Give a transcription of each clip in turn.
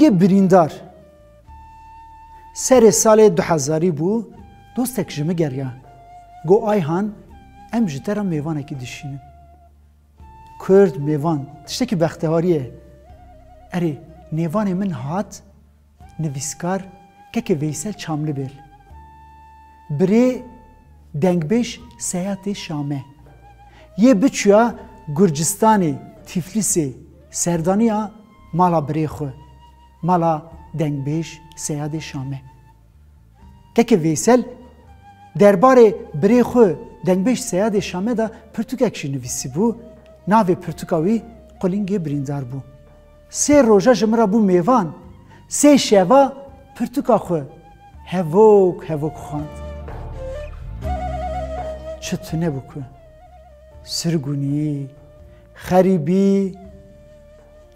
بریندار سر سال 2000 بو دوستک جمع گریا گو آیهان ام جترا میوانه که دشینن کرد میوان تشتکی بختهاریه اره نیوان من هات نویسکار که ویسل چاملی بیل بری دنگبش سیاحت شامه یه بچیا گرجستانی تیفلیسی سردانیا مالا بری خو مالا دنگبش سیاحت شامه که ویسل درباره بری خو دنگبش سیاحت شامه دا پرتوککشی نویسی بو ناوی پرتوکاوی قلنگی بریندار بو سه روژه جمرا بو میوان سه شوا پرتوکا خو هوک خواند چطونه بکو سرگونی خریبی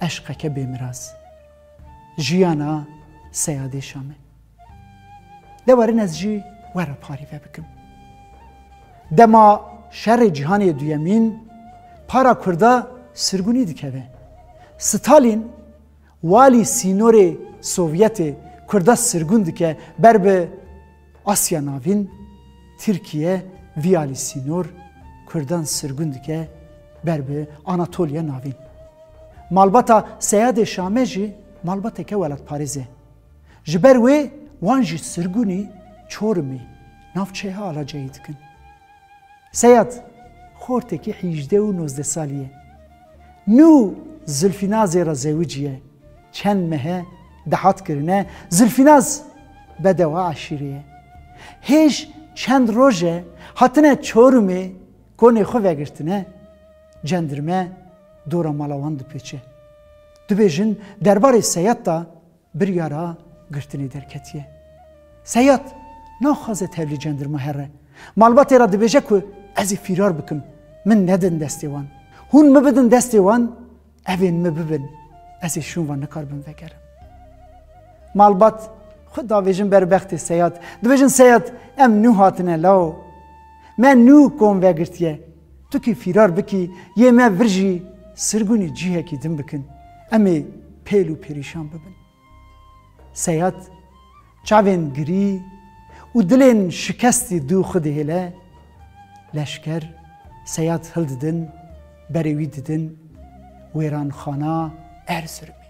عشقک بمراز جیانا سیاده شامه دوارن از جی ورا پاری بکم دما شر جهان دویمین پارا کردا سرگونی دکوه ستالین والی سینور سوویت کردا سرگون دکه بر به آسیا ناوین ترکیه ویالی سینور کردان سرگون دکه بر به آناتولیا ناوین مالباتا سیاد شامه جی مالباتا که ولد پاریزه جبر وی وانجی سرگونی چورمی نافچه ها علا جایی دکن سیاد خورته که 18 و 19 سالیه نو زلفیناز را زوجیه چند مهه دهات کرنه زلفیناز بدوا عشیریه هیچ چند روزه هاتنه چورمی کنه خو وگرتنه جندرمه دورا مالاوان دپیچه دبیجن درباره سیاد دا بریارا گرتنی درکتیه سیاد ناخوازه تبلی جندرمه هره مالبات را دبیجه که ازی فیرار بکم من ندن دستی وان هون مبدن دستی وان اوین مببن ازی شون وان نکار بم وگرم مالبات خود داویجن بربخت سیاد دبیجن سیاد ام نو هاتنه لاو من نو کن وگرتیه تو که فیرار بکی یه ما ورژی سرگونی جیه کی دم بکن امی پیلو پریشان ببن سیاد چاوین گری و دلین شکستی دو خود هله لشکر سیاد هل ددن بریوی ددن ویران خانه ارزرمی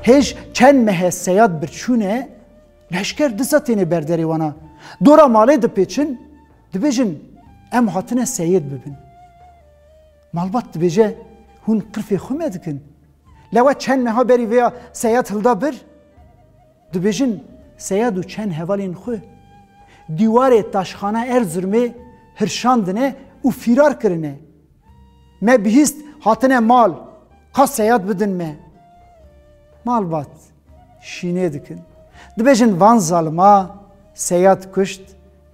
هیچ چند ماه سیاد برچونه لشکر دستینه برداری وانا دورا مالی دپیچن دبیجن ام هاتنه سید ببین مالبات دبیجه هون قرفی خومه دکن لوا چند ماه بری ویا سیاد هلدا بر دبیجن سیاد و چند هوالین خو دیوار تاشخانه ارزرمه هرشاندنه و فیرار کرنه ما بهیست هاتنه مال قا سیاد بدن ما مالبات شینه دکن دبیجن وان ظالما سیاد کشت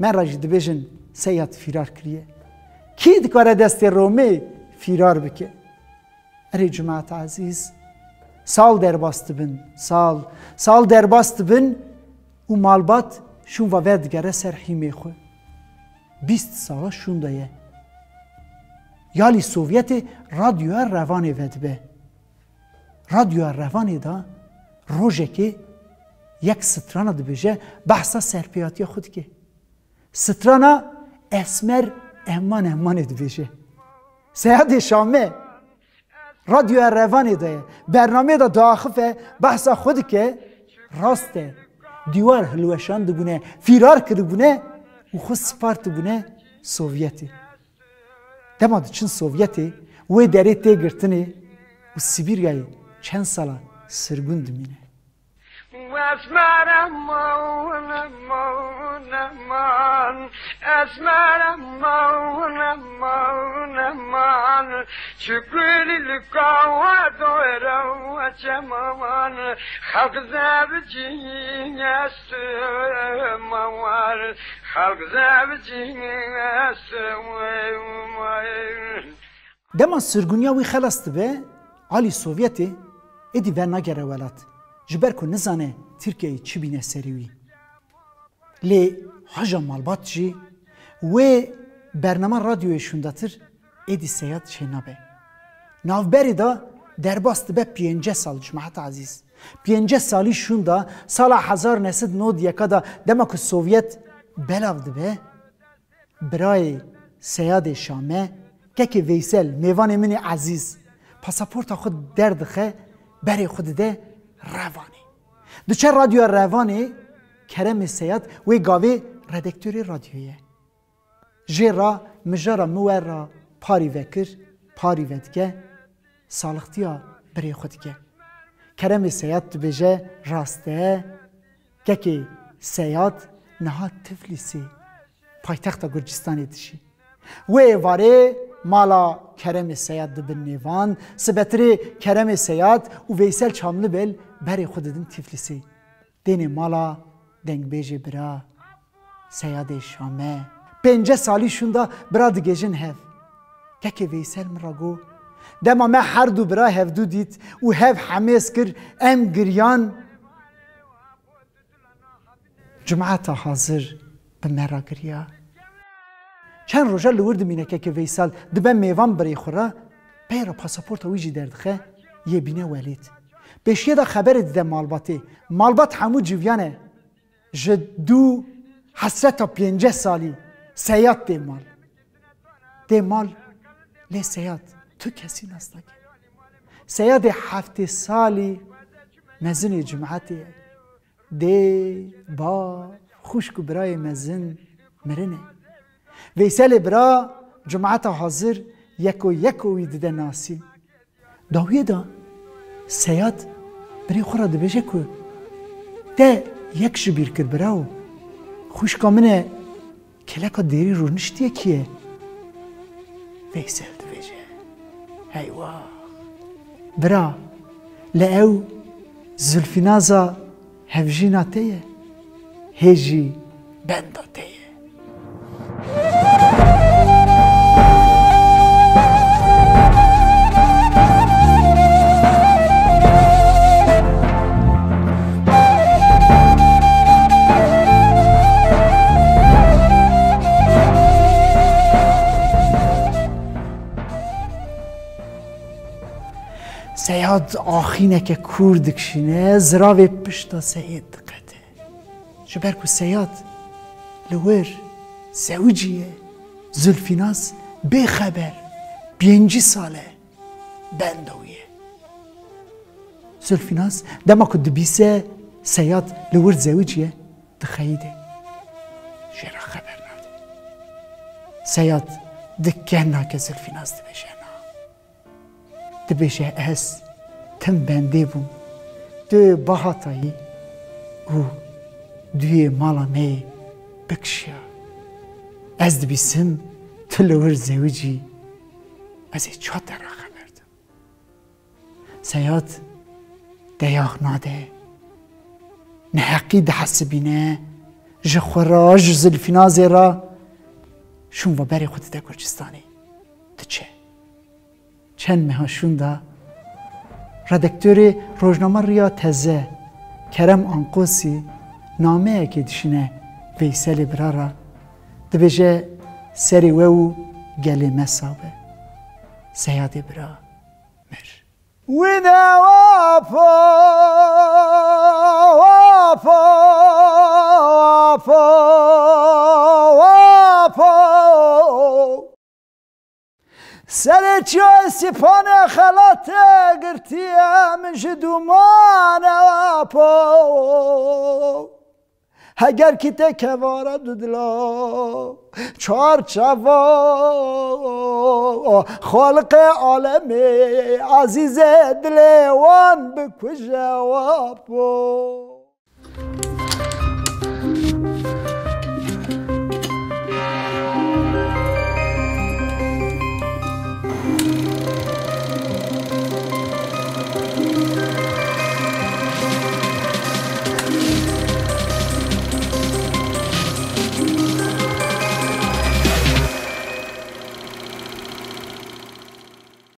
من راجی دبیجن سیاد فیرار کریه کی دکاره دست رومی فیرار بکه اری جماعت عزیز سال درباست بن سال درباست بن و مالبات شون و وردگره سرحیمه خو 20 ساله شون دایه یالی سوویت رادیو روانی ودبه رادیو روانی دا روژه که یک سترانه دبیجه بحثا سرپیاتی خود که سترانه اسمر امان دبیجه سیاد شامه رادیو روانی دایه برنامه دا داخفه بحثا خود که راسته دیوار هلوشان دبونه فیرار کرده و خود سپارت بونه سوویتی دماد چون سوویتی وی داره تیگرتنه و سیبیریایی چند ساله سرگون دمینه اسمر امان امان امان اسمر امان امان امان شکری لکاوه دوره و چمان خلق زبجین است موار خلق زبجین است موار دما سرگونیا وی خلاص به علی سوویتی ادی ور نگره ولات جبر کو نزانه ترکیه چی بینه سریوی لی حاجا مالبات جی و برنامه رادیوی شونداتر ایدی سیاد چه نبه نافبری دا در باست به 5 سال جماعت عزیز 5 سالی شوندا سال 1991 دا دمک سوویت بلاود به برای سیاد شامه که ویسل میوان من عزیز پاسپورت خود دردخه برای خود ده روانی دوچه رادیو روانی کرم سیاد وی گاوی ردکتوری رادیویه جیرا مجارا موارا پاری وکر پاری ودگه سالختیا برای خود که کرم سیاد بجه راسته که سیاد نها تفلیسی پایتخت گرجستانی دشی و واره مالا کرم سیاد دبن نیوان سبتری کرم سیاد و ویسل چامل بل برای خود دن تفلیسی دین مالا دنگ بیجه برا سیاد شامه 5 سالی شوندا برا دگیجن هف که ویسل مراگو دما ما هر دو برا هف دو دیت و هف حمیس کر ام گریان جماعت حاضر به مرا گریا چند روزا لورد مینه که ویسال دبن میوان برای خورا پیرا پاسپورت ویجی دردخه یه بینه ولید بشیه دا خبر دیده مالبات همو جویانه جدو حسرت تا 5 سالی سیاد ده مال لی سیاد تو کسی نستاکی سیاد 7 سالی مزن جماعتی ده با خوشکو برای مزن مرنه ویسل برا جماعت حاضر یکو ویدده ناسی داویه دا سیاد بری خورا ده بشه که ده یک شبیر کرد براو خوشکا منه کلکا دیری رو نشتیه کیه ویسل ده بشه هیوا برا لعو زلفینازا هفجینا تیه هیجی بندا تیه سیاد آخینه که کوردکشینه زراوی پشتا سید دقته جبرکو سیاد لور زوجیه زلفیناز بی خبر 5 ساله بندویه زلفیناز دما که دبیسه سیاد لور زوجیه دخیده جرا خبر نده سیاد دکه ناکه زلفیناز دبیشه دبیشه از تم بنده بوم دو باهاتایی او دوی مالا می بکشیا از دبیسم تلور زوجی از چات را خبردم سیاد دیاغ ناده نحقی ده حسبینه جخوراج زلفینازی را شون و بری خود ده گرجستانی ده چه؟ چند مهاشون دا ردکتور روزنامه ریا تزه کرم آنقوسی نامه که دشینه ویسل برارا دبیجه سری و گلی مسابه سیادی برا مر ویدا واپا واپا واپا واپا سر چای سپان خلات گرتیم جدومان واپا اگر کی تکوارا دودلا چار چوا خالق عالم عزیز دلوان بکو جوابو